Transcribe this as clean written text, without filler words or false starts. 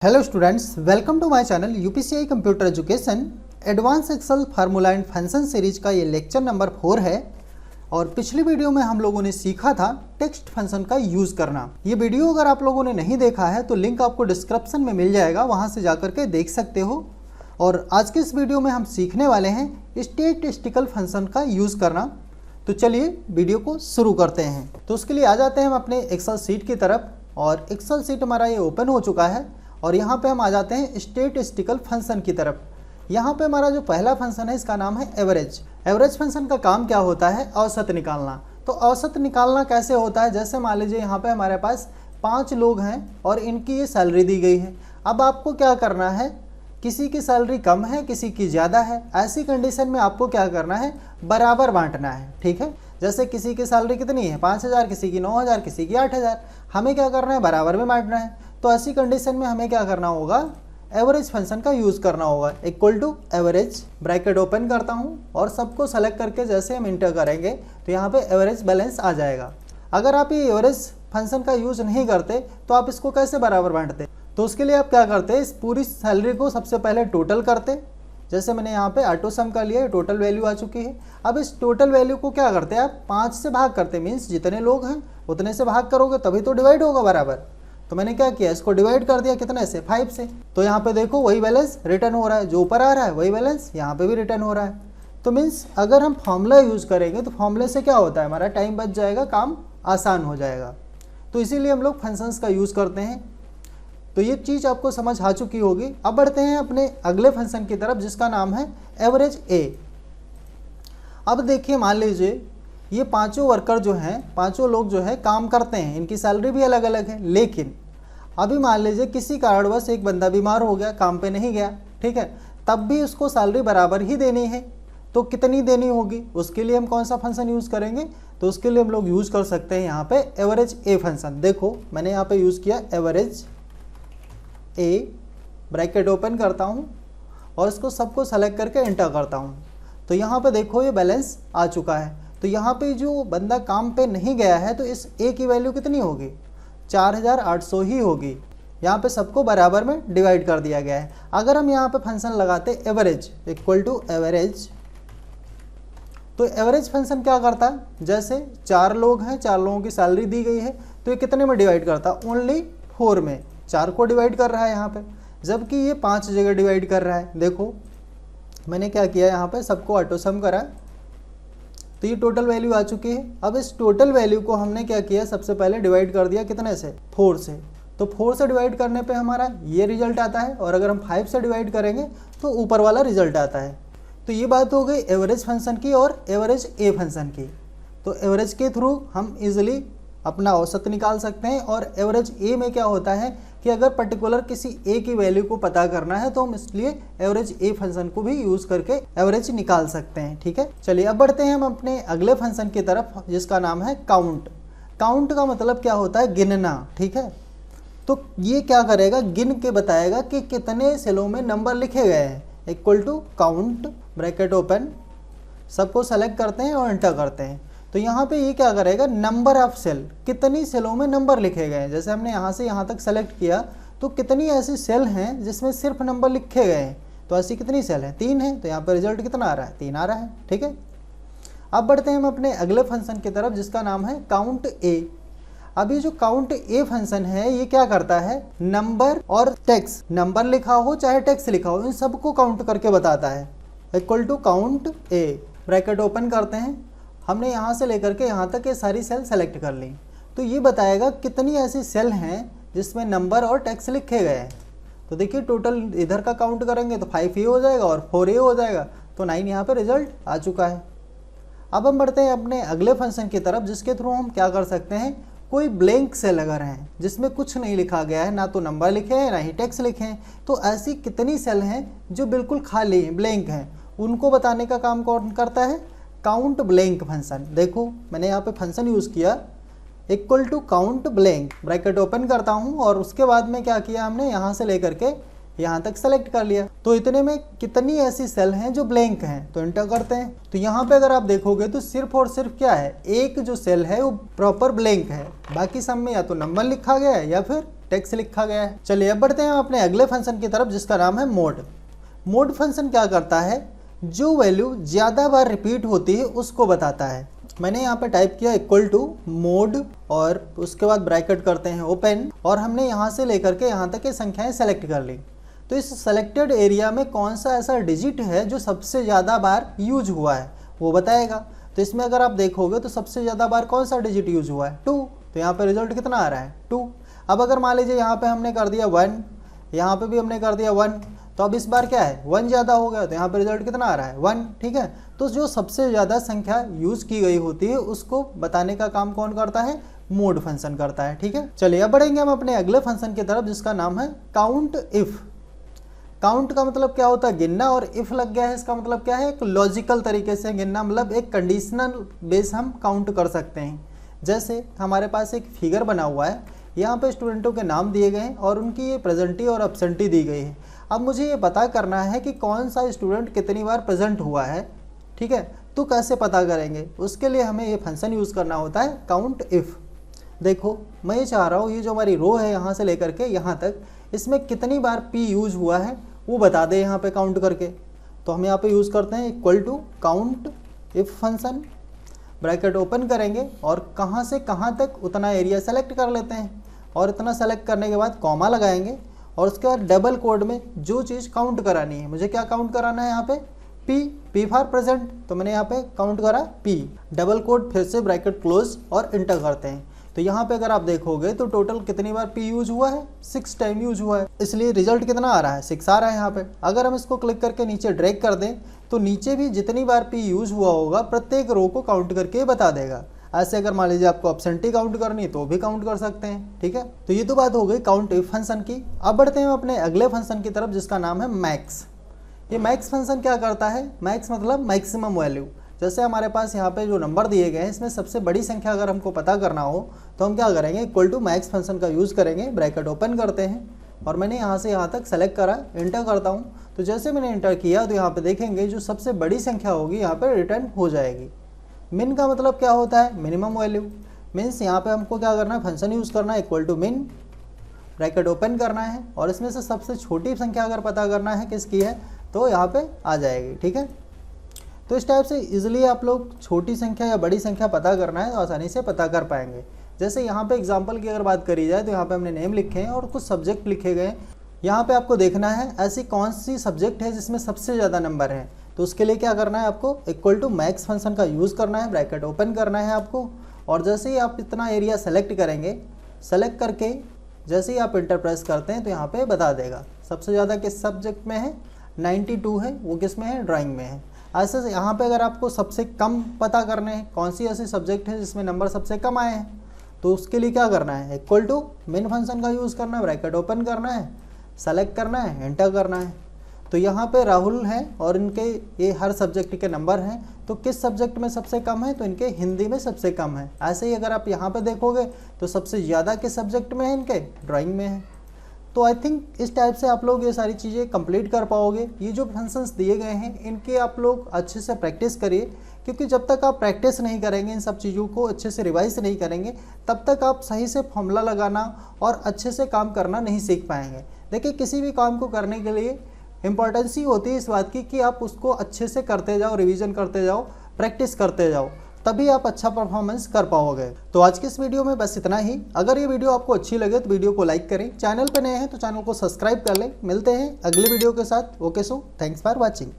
Hello students, welcome to my channel UPCI computer education. Advance Excel formula and function series का ये lecture number 4 है और पिछली video में हम लोगों ने सीखा था टेक्स्ट फंक्शन का यूज़ करना। ये वीडियो अगर आप लोगों ने नहीं देखा है तो लिंक आपको डिस्क्रिप्शन में मिल जाएगा, वहाँ से जाकर के देख सकते हो। और आज के इस वीडियो में हम सीखने वाले हैं स्टैटिस्टिकल फंक्शन का यूज़ करना। तो चलिए वीडियो को शुरू करते हैं। तो उसके लिए आ जाते हैं हम अपने एक्सेल सीट की तरफ और एक्सेल सीट हमारा ये ओपन हो चुका है और यहाँ पे हम आ जाते हैं स्टैटिस्टिकल फंक्शन की तरफ। यहाँ पे हमारा जो पहला फंक्शन है इसका नाम है एवरेज। एवरेज फंक्शन का काम क्या होता है? औसत निकालना। तो औसत निकालना कैसे होता है? जैसे मान लीजिए यहाँ पे हमारे पास 5 लोग हैं और इनकी ये सैलरी दी गई है। अब आपको क्या करना है, किसी की सैलरी कम है, किसी की ज़्यादा है, ऐसी कंडीशन में आपको क्या करना है, बराबर बांटना है। ठीक है, जैसे किसी की सैलरी कितनी है 5,000, किसी की 9,000, किसी की 8,000, हमें क्या करना है, बराबर में बांटना है। तो ऐसी कंडीशन में हमें क्या करना होगा, एवरेज फंक्शन का यूज़ करना होगा। Equal to average, bracket open करता हूँ और सबको सेलेक्ट करके जैसे हम इंटर करेंगे तो यहाँ पे एवरेज बैलेंस आ जाएगा। अगर आप ये एवरेज फंक्शन का यूज़ नहीं करते तो आप इसको कैसे बराबर बांटते? तो उसके लिए आप क्या करते, इस पूरी सैलरी को सबसे पहले टोटल करते। जैसे मैंने यहाँ पे ऑटो सम कर लिया, टोटल वैल्यू आ चुकी है। अब इस टोटल वैल्यू को क्या करते हैं आप, 5 से भाग करते, मीन्स जितने लोग हैं उतने से भाग करोगे तभी तो डिवाइड होगा बराबर। तो मैंने क्या किया, इसको डिवाइड कर दिया कितने से, 5 से। तो यहाँ पे देखो वही बैलेंस रिटर्न हो रहा है, जो ऊपर आ रहा है वही बैलेंस यहाँ पे भी रिटर्न हो रहा है। तो मीन्स अगर हम फॉर्मूला यूज़ करेंगे तो फॉर्मूले से क्या होता है, हमारा टाइम बच जाएगा, काम आसान हो जाएगा। तो इसीलिए हम लोग फंक्शंस का यूज़ करते हैं। तो ये चीज़ आपको समझ आ चुकी होगी। अब बढ़ते हैं अपने अगले फंक्शन की तरफ जिसका नाम है एवरेज ए। अब देखिए, मान लीजिए ये पांचों वर्कर जो हैं, पांचों लोग जो है काम करते हैं, इनकी सैलरी भी अलग अलग है। लेकिन अभी मान लीजिए किसी कारणवश एक बंदा बीमार हो गया, काम पे नहीं गया, ठीक है, तब भी उसको सैलरी बराबर ही देनी है। तो कितनी देनी होगी, उसके लिए हम कौन सा फंक्शन यूज़ करेंगे? तो उसके लिए हम लोग यूज़ कर सकते हैं यहाँ पे एवरेज ए फंक्शन। देखो मैंने यहाँ पे यूज़ किया एवरेज ए, ब्रैकेट ओपन करता हूँ और इसको सबको सेलेक्ट करके एंटर करता हूँ। तो यहाँ पे देखो ये बैलेंस आ चुका है। तो यहाँ पे जो बंदा काम पे नहीं गया है तो इस ए की वैल्यू कितनी होगी, 4,800 ही होगी। यहाँ पे सबको बराबर में डिवाइड कर दिया गया है। अगर हम यहाँ पे फंक्शन लगाते एवरेज इक्वल टू एवरेज, तो एवरेज फंक्शन क्या करता है, जैसे 4 लोग हैं, 4 लोगों की सैलरी दी गई है, तो ये कितने में डिवाइड करता है, ओनली 4 में। 4 को डिवाइड कर रहा है यहाँ पे, जबकि ये 5 जगह डिवाइड कर रहा है। देखो मैंने क्या किया, यहाँ पे सबको ऑटो सम करा तो ये टोटल वैल्यू आ चुकी है। अब इस टोटल वैल्यू को हमने क्या किया, सबसे पहले डिवाइड कर दिया कितने से, 4 से। तो 4 से डिवाइड करने पे हमारा ये रिजल्ट आता है और अगर हम 5 से डिवाइड करेंगे तो ऊपर वाला रिजल्ट आता है। तो ये बात हो गई एवरेज फंक्शन की और एवरेज ए फंक्शन की। तो एवरेज के थ्रू हम इजीली अपना औसत निकाल सकते हैं। और एवरेज ए में क्या होता है कि अगर पर्टिकुलर किसी ए की वैल्यू को पता करना है तो हम इसलिए एवरेज ए फंक्शन को भी यूज़ करके एवरेज निकाल सकते हैं। ठीक है, चलिए अब बढ़ते हैं हम अपने अगले फंक्शन की तरफ जिसका नाम है काउंट। काउंट का मतलब क्या होता है, गिनना। ठीक है, तो ये क्या करेगा, गिन के बताएगा कि कितने सेलों में नंबर लिखे गए हैं। Equal to count, bracket open, सबको सेलेक्ट करते हैं और एंटर करते हैं। तो यहाँ पे ये क्या करेगा, नंबर ऑफ सेल, कितनी सेलों में नंबर लिखे गए हैं। जैसे हमने यहाँ से यहाँ तक सेलेक्ट किया तो कितनी ऐसी सेल हैं जिसमें सिर्फ नंबर लिखे गए हैं। तो ऐसी कितनी सेल हैं, 3 हैं। तो यहाँ पर रिजल्ट कितना आ रहा है, 3 आ रहा है। ठीक है, अब बढ़ते हैं हम अपने अगले फंक्शन की तरफ जिसका नाम है काउंट ए। अब ये जो काउंट ए फंक्शन है ये क्या करता है, नंबर और टेक्स्ट, नंबर लिखा हो चाहे टेक्स्ट लिखा हो, इन सबको काउंट करके बताता है। Equal to count A, bracket open करते हैं, हमने यहाँ से लेकर के यहाँ तक ये सारी सेल सेलेक्ट कर ली। तो ये बताएगा कितनी ऐसी सेल हैं जिसमें नंबर और टेक्स्ट लिखे गए हैं। तो देखिए टोटल इधर का काउंट करेंगे तो 5 ये हो जाएगा और 4 ये हो जाएगा, तो 9 यहाँ पे रिजल्ट आ चुका है। अब हम बढ़ते हैं अपने अगले फंक्शन की तरफ जिसके थ्रू हम क्या कर सकते हैं, कोई ब्लैंक सेल अगर हैं जिसमें कुछ नहीं लिखा गया है, ना तो नंबर लिखे हैं ना ही टेक्स्ट लिखे हैं, तो ऐसी कितनी सेल हैं जो बिल्कुल खाली हैं, ब्लैंक हैं, उनको बताने का काम कौन करता है, काउंट ब्लैंक फंक्शन। देखो मैंने यहाँ पे फंक्शन यूज़ किया equal to count blank, bracket open करता हूँ और उसके बाद में क्या किया हमने, यहाँ से लेकर के यहाँ तक सेलेक्ट कर लिया। तो इतने में कितनी ऐसी सेल हैं जो ब्लैंक हैं, तो एंटर करते हैं। तो यहाँ पे अगर आप देखोगे तो सिर्फ और सिर्फ क्या है, एक जो सेल है वो प्रॉपर ब्लैंक है, बाकी सब में या तो नंबर लिखा गया है या फिर टेक्स्ट लिखा गया है। चलिए अब बढ़ते हैं अपने अगले फंक्शन की तरफ जिसका नाम है मोड। मोड फंक्शन क्या करता है, जो वैल्यू ज़्यादा बार रिपीट होती है उसको बताता है। मैंने यहाँ पे टाइप किया इक्वल टू मोड और उसके बाद ब्रैकेट करते हैं ओपन, और हमने यहाँ से लेकर के यहाँ तक ये संख्याएं सेलेक्ट कर ली। तो इस सेलेक्टेड एरिया में कौन सा ऐसा डिजिट है जो सबसे ज़्यादा बार यूज हुआ है वो बताएगा। तो इसमें अगर आप देखोगे तो सबसे ज़्यादा बार कौन सा डिजिट यूज हुआ है, 2। तो यहाँ पे रिजल्ट कितना आ रहा है, 2। अब अगर मान लीजिए यहाँ पे हमने कर दिया 1, यहाँ पे भी हमने कर दिया 1, तो अब इस बार क्या है 1 ज़्यादा हो गया, तो यहाँ पे रिजल्ट कितना आ रहा है 1। ठीक है, तो जो सबसे ज़्यादा संख्या यूज़ की गई होती है उसको बताने का काम कौन करता है, मोड फंक्शन करता है। ठीक है, चलिए अब बढ़ेंगे हम अपने अगले फंक्शन की तरफ जिसका नाम है काउंट इफ़। काउंट का मतलब क्या होता है, गिनना, और इफ़ लग गया है इसका मतलब क्या है, एक लॉजिकल तरीके से गिनना, मतलब एक कंडीशनल बेस हम काउंट कर सकते हैं। जैसे हमारे पास एक फिगर बना हुआ है, यहाँ पे स्टूडेंटों के नाम दिए गए हैं और उनकी ये प्रेजेंटी और एब्सेंटी दी गई है। अब मुझे ये पता करना है कि कौन सा स्टूडेंट कितनी बार प्रेजेंट हुआ है। ठीक है, तो कैसे पता करेंगे, उसके लिए हमें ये फंक्शन यूज़ करना होता है काउंट इफ़। देखो मैं ये चाह रहा हूँ ये जो हमारी रो है यहाँ से लेकर के यहाँ तक, इसमें कितनी बार p यूज़ हुआ है वो बता दे यहाँ पे काउंट करके। तो हम यहाँ पे यूज़ करते हैं equal to count if function, bracket open करेंगे और कहाँ से कहाँ तक उतना एरिया सेलेक्ट कर लेते हैं, और इतना सेलेक्ट करने के बाद कॉमा लगाएंगे और उसके बाद डबल कोड में जो चीज़ काउंट करानी है, मुझे क्या काउंट कराना है यहाँ पे p फॉर प्रेजेंट, तो मैंने यहाँ पे काउंट करा p, डबल कोड, फिर से ब्रैकेट क्लोज और इंटर करते हैं। तो यहाँ पे अगर आप देखोगे तो टोटल कितनी बार p यूज हुआ है, 6 टाइम यूज हुआ है, इसलिए रिजल्ट कितना आ रहा है 6 आ रहा है यहाँ पे। अगर हम इसको क्लिक करके नीचे ड्रैग कर दें तो नीचे भी जितनी बार p यूज हुआ होगा प्रत्येक रो को काउंट करके बता देगा। ऐसे अगर मान लीजिए आपको एब्सेंटी काउंट करनी है तो भी काउंट कर सकते हैं। ठीक है, तो ये तो बात हो गई काउंट इफ फंक्शन की। अब बढ़ते हैं अपने अगले फंक्शन की तरफ जिसका नाम है मैक्स। ये मैक्स फंक्शन क्या करता है, मैक्स मतलब मैक्सिमम वैल्यू। जैसे हमारे पास यहाँ पे जो नंबर दिए गए हैं इसमें सबसे बड़ी संख्या अगर हमको पता करना हो तो हम क्या करेंगे, इक्वल टू मैक्स फंक्शन का यूज़ करेंगे, ब्रैकेट ओपन करते हैं और मैंने यहाँ से यहाँ तक सेलेक्ट करा, इंटर करता हूँ। तो जैसे मैंने इंटर किया तो यहाँ पे देखेंगे जो सबसे बड़ी संख्या होगी यहाँ पे रिटर्न हो जाएगी। मिन का मतलब क्या होता है, मिनिमम वैल्यू। मीन्स यहाँ पे हमको क्या करना है, फंक्शन यूज़ करना है इक्वल टू मिन, ब्रैकेट ओपन करना है और इसमें से सबसे छोटी संख्या अगर पता करना है किसकी है तो यहाँ पे आ जाएगी। ठीक है, तो इस टाइप से इजीली आप लोग छोटी संख्या या बड़ी संख्या पता करना है तो आसानी से पता कर पाएंगे। जैसे यहाँ पे एग्जांपल की अगर बात करी जाए तो यहाँ पे हमने नेम लिखे हैं और कुछ सब्जेक्ट लिखे गए हैं। यहाँ पे आपको देखना है ऐसी कौन सी सब्जेक्ट है जिसमें सबसे ज़्यादा नंबर है, तो उसके लिए क्या करना है, आपको इक्वल टू मैक्स फंक्शन का यूज़ करना है, ब्रैकेट ओपन करना है आपको, और जैसे ही आप इतना एरिया सेलेक्ट करेंगे, सेलेक्ट करके जैसे ही आप इंटर प्रेस करते हैं तो यहाँ पे बता देगा सबसे ज़्यादा किस सब्जेक्ट में है, 92 है, वो किस में है, ड्राइंग में है। ऐसे यहाँ पे अगर आपको सबसे कम पता करने हैं कौन सी ऐसी सब्जेक्ट है जिसमें नंबर सबसे कम आए हैं, तो उसके लिए क्या करना है, इक्वल टू मेन फंक्शन का यूज़ करना है, ब्रैकेट ओपन करना है, सेलेक्ट करना है, एंटर करना है। तो यहाँ पे राहुल हैं और इनके ये हर सब्जेक्ट के नंबर हैं, तो किस सब्जेक्ट में सबसे कम है, तो इनके हिंदी में सबसे कम है। ऐसे ही अगर आप यहाँ पे देखोगे तो सबसे ज़्यादा किस सब्जेक्ट में है, इनके ड्राइंग में है। तो आई थिंक इस टाइप से आप लोग ये सारी चीज़ें कंप्लीट कर पाओगे। ये जो फंक्शंस दिए गए हैं इनके आप लोग अच्छे से प्रैक्टिस करिए, क्योंकि जब तक आप प्रैक्टिस नहीं करेंगे, इन सब चीज़ों को अच्छे से रिवाइज नहीं करेंगे, तब तक आप सही से फॉर्मूला लगाना और अच्छे से काम करना नहीं सीख पाएंगे। देखिए किसी भी काम को करने के लिए इम्पॉर्टेंस ही होती है इस बात की कि आप उसको अच्छे से करते जाओ, रिवीजन करते जाओ, प्रैक्टिस करते जाओ, तभी आप अच्छा परफॉर्मेंस कर पाओगे। तो आज की इस वीडियो में बस इतना ही। अगर ये वीडियो आपको अच्छी लगे तो वीडियो को लाइक करें, चैनल पर नए हैं तो चैनल को सब्सक्राइब कर लें। मिलते हैं अगले वीडियो के साथ। Okay, so thanks for watching.